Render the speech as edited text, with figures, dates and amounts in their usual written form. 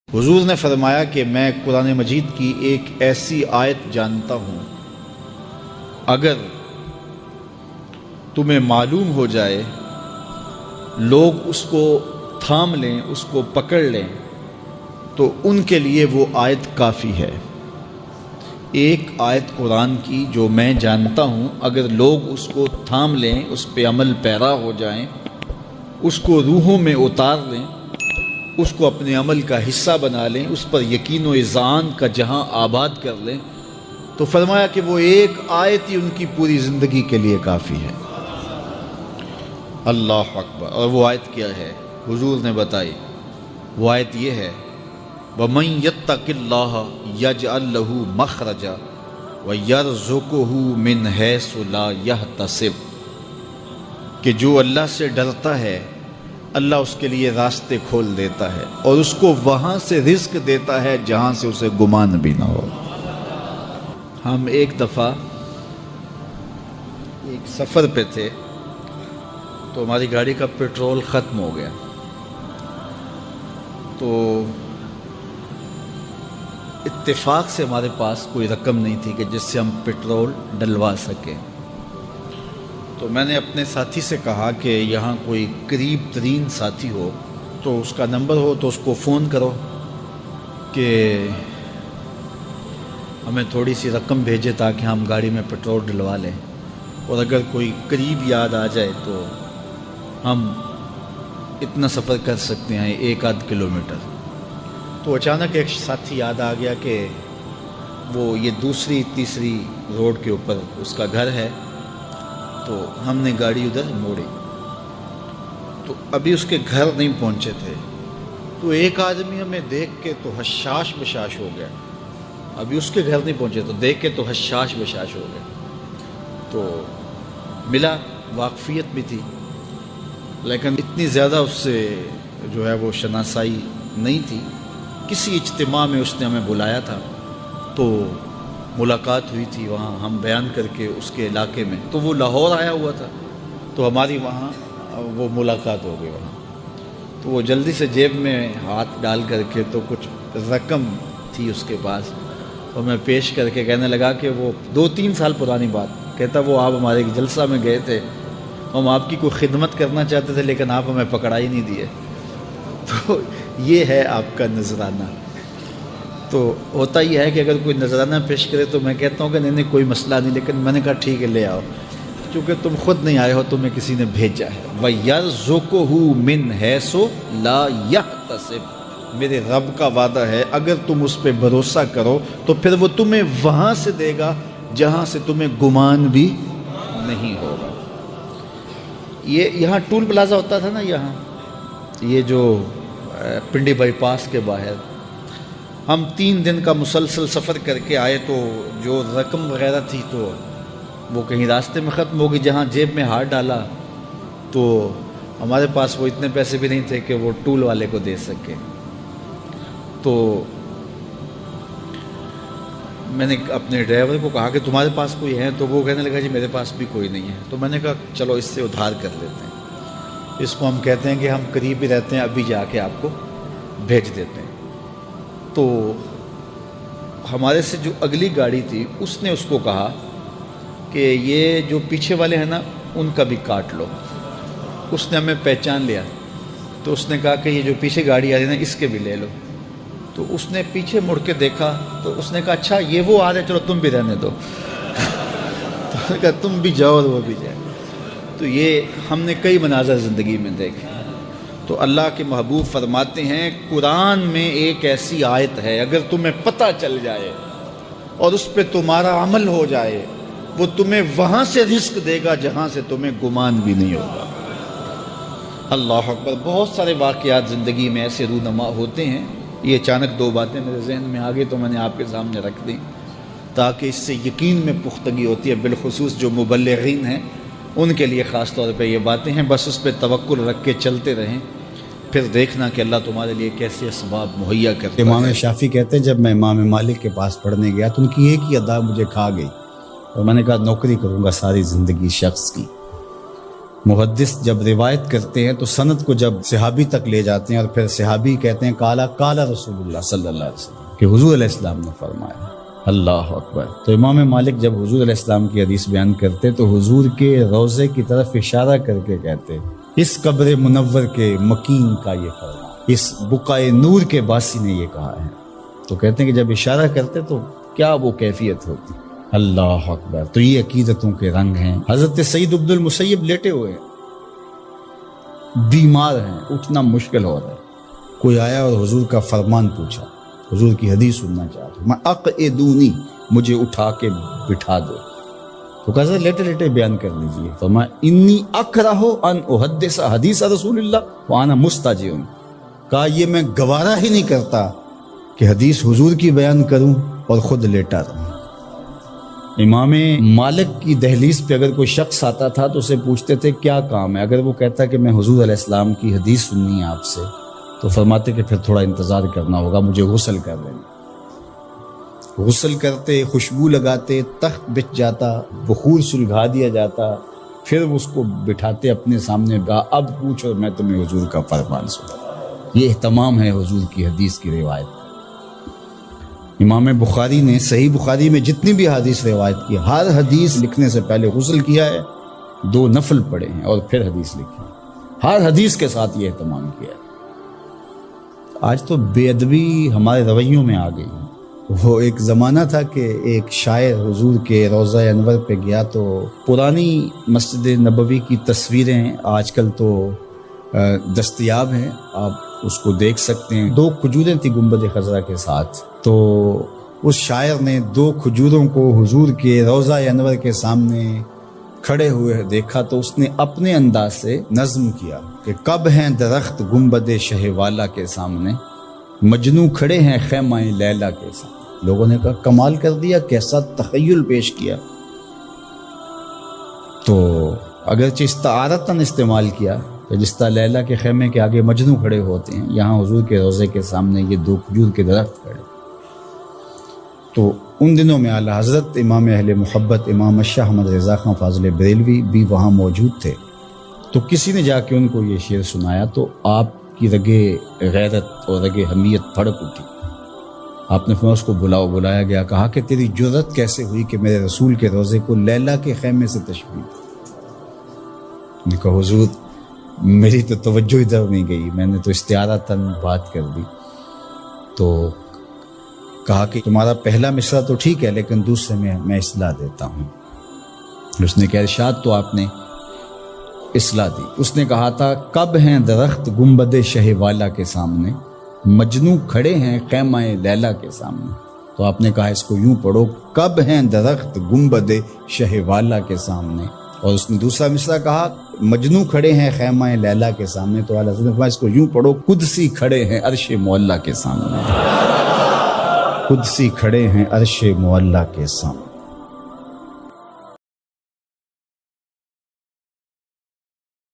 حضور نے فرمایا کہ میں قرآن مجید کی ایک ایسی آیت جانتا ہوں، اگر تمہیں معلوم ہو جائے، لوگ اس کو تھام لیں، اس کو پکڑ لیں، تو ان کے لیے وہ آیت کافی ہے۔ ایک آیت قرآن کی جو میں جانتا ہوں، اگر لوگ اس کو تھام لیں، اس پہ عمل پیرا ہو جائیں، اس کو روحوں میں اتار لیں، اس کو اپنے عمل کا حصہ بنا لیں، اس پر یقین و اذعان کا جہاں آباد کر لیں، تو فرمایا کہ وہ ایک آیت ہی ان کی پوری زندگی کے لیے کافی ہے۔ اللہ اکبر۔ اور وہ آیت کیا ہے؟ حضور نے بتائی، وہ آیت یہ ہے، وَمَن يَتَّقِ اللَّهَ يَجْعَل لَّهُ مَخْرَجًا وَيَرْزُقْهُ مِنْ حَيْثُ لَا يَحْتَسِبُ، کہ جو اللہ سے ڈرتا ہے، اللہ اس کے لیے راستے کھول دیتا ہے اور اس کو وہاں سے رزق دیتا ہے جہاں سے اسے گمان بھی نہ ہو۔ ہم ایک دفعہ ایک سفر پہ تھے، تو ہماری گاڑی کا پیٹرول ختم ہو گیا، تو اتفاق سے ہمارے پاس کوئی رقم نہیں تھی کہ جس سے ہم پیٹرول ڈلوا سکیں۔ تو میں نے اپنے ساتھی سے کہا کہ یہاں کوئی قریب ترین ساتھی ہو تو اس کا نمبر ہو تو اس کو فون کرو کہ ہمیں تھوڑی سی رقم بھیجے تاکہ ہم گاڑی میں پیٹرول ڈلوا لیں، اور اگر کوئی قریب یاد آ جائے تو ہم اتنا سفر کر سکتے ہیں، 1-8 کلومیٹر۔ تو اچانک ایک ساتھی یاد آ گیا کہ وہ یہ دوسری تیسری روڈ کے اوپر اس کا گھر ہے، تو ہم نے گاڑی ادھر موڑی، تو ابھی اس کے گھر نہیں پہنچے تھے، تو ایک آدمی ہمیں دیکھ کے تو حشاش بشاش ہو گیا۔ ابھی اس کے گھر نہیں پہنچے تو دیکھ کے تو حشاش بشاش ہو گیا۔ تو ملا، واقفیت بھی تھی، لیکن اتنی زیادہ اس سے جو ہے وہ شناسائی نہیں تھی۔ کسی اجتماع میں اس نے ہمیں بلایا تھا، تو ملاقات ہوئی تھی وہاں، ہم بیان کر کے اس کے علاقے میں، تو وہ لاہور آیا ہوا تھا، تو ہماری وہاں وہ ملاقات ہو گئی وہاں۔ تو وہ جلدی سے جیب میں ہاتھ ڈال کر کے تو کچھ رقم تھی اس کے پاس، تو میں پیش کر کے کہنے لگا کہ وہ 2-3 سال پرانی بات، کہتا وہ آپ ہمارے ایک جلسہ میں گئے تھے، ہم آپ کی کوئی خدمت کرنا چاہتے تھے لیکن آپ ہمیں پکڑا ہی نہیں دیے۔ تو یہ ہے آپ کا نذرانہ۔ تو ہوتا یہ ہے کہ اگر کوئی نذرانہ پیش کرے تو میں کہتا ہوں کہ نہیں کوئی مسئلہ نہیں، لیکن میں نے کہا ٹھیک ہے لے آؤ، چونکہ تم خود نہیں آئے ہو، تمہیں کسی نے بھیجا ہے۔ وَيَرْزُقُهُ مِنْ حَيْثُ لَا يَحْتَسِبُ، میرے رب کا وعدہ ہے اگر تم اس پہ بھروسہ کرو تو پھر وہ تمہیں وہاں سے دے گا جہاں سے تمہیں گمان بھی نہیں ہوگا۔ یہ یہاں ٹول پلازا ہوتا تھا نا، یہاں یہ جو پنڈی بائی پاس کے باہر، ہم 3 دن کا مسلسل سفر کر کے آئے، تو جو رقم وغیرہ تھی تو وہ کہیں راستے میں ختم ہو گئی۔ جہاں جیب میں ہاتھ ڈالا تو ہمارے پاس وہ اتنے پیسے بھی نہیں تھے کہ وہ ٹول والے کو دے سکے۔ تو میں نے اپنے ڈرائیور کو کہا کہ تمہارے پاس کوئی ہے؟ تو وہ کہنے لگا جی میرے پاس بھی کوئی نہیں ہے۔ تو میں نے کہا چلو اس سے ادھار کر لیتے ہیں، اس کو ہم کہتے ہیں کہ ہم قریب ہی رہتے ہیں، ابھی جا کے آپ کو بھیج دیتے ہیں۔ تو ہمارے سے جو اگلی گاڑی تھی اس نے اس کو کہا کہ یہ جو پیچھے والے ہیں نا ان کا بھی کاٹ لو۔ اس نے ہمیں پہچان لیا، تو اس نے کہا کہ یہ جو پیچھے گاڑی آ رہی ہے نا اس کے بھی لے لو۔ تو اس نے پیچھے مڑ کے دیکھا تو اس نے کہا اچھا یہ وہ آ رہے، چلو تم بھی رہنے دو۔ تو نے کہا تم بھی جاؤ اور وہ بھی جائے۔ تو یہ ہم نے کئی مناظر زندگی میں دیکھے۔ تو اللہ کے محبوب فرماتے ہیں قرآن میں ایک ایسی آیت ہے، اگر تمہیں پتہ چل جائے اور اس پہ تمہارا عمل ہو جائے، وہ تمہیں وہاں سے رزق دے گا جہاں سے تمہیں گمان بھی نہیں ہوگا۔ اللہ اکبر۔ بہت سارے واقعات زندگی میں ایسے رونما ہوتے ہیں۔ یہ اچانک 2 باتیں میرے ذہن میں آ گئی تو میں نے آپ کے سامنے رکھ دیں، تاکہ اس سے یقین میں پختگی ہوتی ہے، بالخصوص جو مبلغین ہیں ان کے لیے خاص طور پہ یہ باتیں ہیں۔ بس اس پہ توکل رکھ کے چلتے رہیں، پھر دیکھنا کہ اللہ تمہارے لیے کیسے اسباب مہیا کرتا ہے۔ امام شافعی کہتے ہیں جب میں امام مالک کے پاس پڑھنے گیا تو ان کی ایک ہی ادا مجھے کھا گئی، اور میں نے کہا نوکری کروں گا ساری زندگی شخص کی۔ محدث جب روایت کرتے ہیں تو سند کو جب صحابی تک لے جاتے ہیں اور پھر صحابی کہتے ہیں کالا کالا رسول اللہ صلی اللہ علیہ وسلم کہ حضور علیہ السلام نے فرمایا. اللہ اکبر. تو امام مالک جب حضور علیہ السلام کی حدیث بیان کرتے تو حضور کے روضے کی طرف اشارہ کر کے کہتے اس قبر منور کے مکین کا یہ فرمان، اس بقائے نور کے باسی نے یہ کہا ہے. تو کہتے ہیں کہ جب اشارہ کرتے تو کیا وہ کیفیت ہوتی. اللہ اکبر. تو یہ عقیدتوں کے رنگ ہیں. حضرت سعید بن المسیب لیٹے ہوئے ہیں، بیمار ہیں، اٹھنا مشکل ہو رہا ہے. کوئی آیا اور حضور کا فرمان پوچھا، حضور کی حدیث سننا چاہتا ہوں. میں اقعدونی، مجھے اٹھا کے بٹھا دو. تو کہا لیٹے لیٹے بیان کر لیجئے. فرمایا انی اکرہ ان احدث حدیث رسول اللہ وانا مستجع. کہا یہ میں گوارا ہی نہیں کرتا کہ حدیث حضور کی بیان کروں اور خود لیٹا رہوں. امام مالک کی دہلیز پہ اگر کوئی شخص آتا تھا تو اسے پوچھتے تھے کیا کام ہے. اگر وہ کہتا کہ میں حضور علیہ السلام کی حدیث سننی ہے آپ سے، تو فرماتے کہ پھر تھوڑا انتظار کرنا ہوگا، مجھے غسل کر لینا. غسل کرتے، خوشبو لگاتے، تخت بچھ جاتا، بخور سلگھا دیا جاتا، پھر اس کو بٹھاتے اپنے سامنے. اب پوچھو میں تمہیں حضور کا فرمان سنا. یہ اہتمام ہے حضور کی حدیث کی روایت. امام بخاری نے صحیح بخاری میں جتنی بھی حدیث روایت کی، ہر حدیث لکھنے سے پہلے غسل کیا ہے، 2 نفل پڑھے ہیں اور پھر حدیث لکھی ہے. ہر حدیث کے ساتھ یہ اہتمام کیا ہے. آج تو بے ادبی ہمارے رویوں میں آ گئی. وہ ایک زمانہ تھا کہ ایک شاعر حضور کے روضہ انور پہ گیا تو پرانی مسجد نبوی کی تصویریں آج کل تو دستیاب ہیں، آپ اس کو دیکھ سکتے ہیں. 2 کھجوریں تھیں گنبد خضرا کے ساتھ. تو اس شاعر نے 2 کھجوروں کو حضور کے روضہ انور کے سامنے کھڑے ہوئے دیکھا تو اس نے اپنے انداز سے نظم کیا کہ کب ہیں درخت گنبد شہ والا کے سامنے، مجنوں کھڑے ہیں خیمہ لیلا کے سامنے. لوگوں نے کہا کمال کر دیا، کیسا تخیل پیش کیا. تو اگرچہ استعارتاً استعمال کیا کہ جس طرح لیلا کے خیمے کے آگے مجنوں کھڑے ہوتے ہیں، یہاں حضور کے روضے کے سامنے یہ 2 کھجور کے درخت کھڑے. تو ان دنوں میں اعلیٰ حضرت امام اہل محبت امام شاہ احمد رضا خان فاضل بریلوی بھی وہاں موجود تھے. تو کسی نے جا کے ان کو یہ شعر سنایا تو آپ کی رگے غیرت اور رگے حمیت پھڑک اٹھی. آپ نے فرمایا اس کو بلایا گیا. کہا کہ تیری جرت کیسے ہوئی کہ میرے رسول کے روضے کو لیلا کے خیمے سے تشبیہ دی. نے کہا حضور میری تو توجہ ادھر نہیں گئی، میں نے تو استعارتاً بات کر دی. تو کہا کہ تمہارا پہلا مصرع تو ٹھیک ہے لیکن دوسرے میں اصلاح دیتا ہوں. اس نے کہا ارشاد تو آپ نے اصلاح دی. اس نے کہا تھا کب ہیں درخت گنبد شہ والا کے سامنے، مجنوں کھڑے ہیں خیمہ لیلا کے سامنے. تو آپ نے کہا اس کو یوں پڑھو کب ہیں درخت گنبد شہ والا کے سامنے. اور اس نے دوسرا مصرع کہا مجنوں کھڑے ہیں خیمہ لیلا کے سامنے. تو اعلیٰ حضرت نے فرمایا اس کو یوں پڑھو قدسی کھڑے ہیں عرش معلیٰ کے سامنے. قدسی کھڑے ہیں عرش معلیٰ کے سامنے.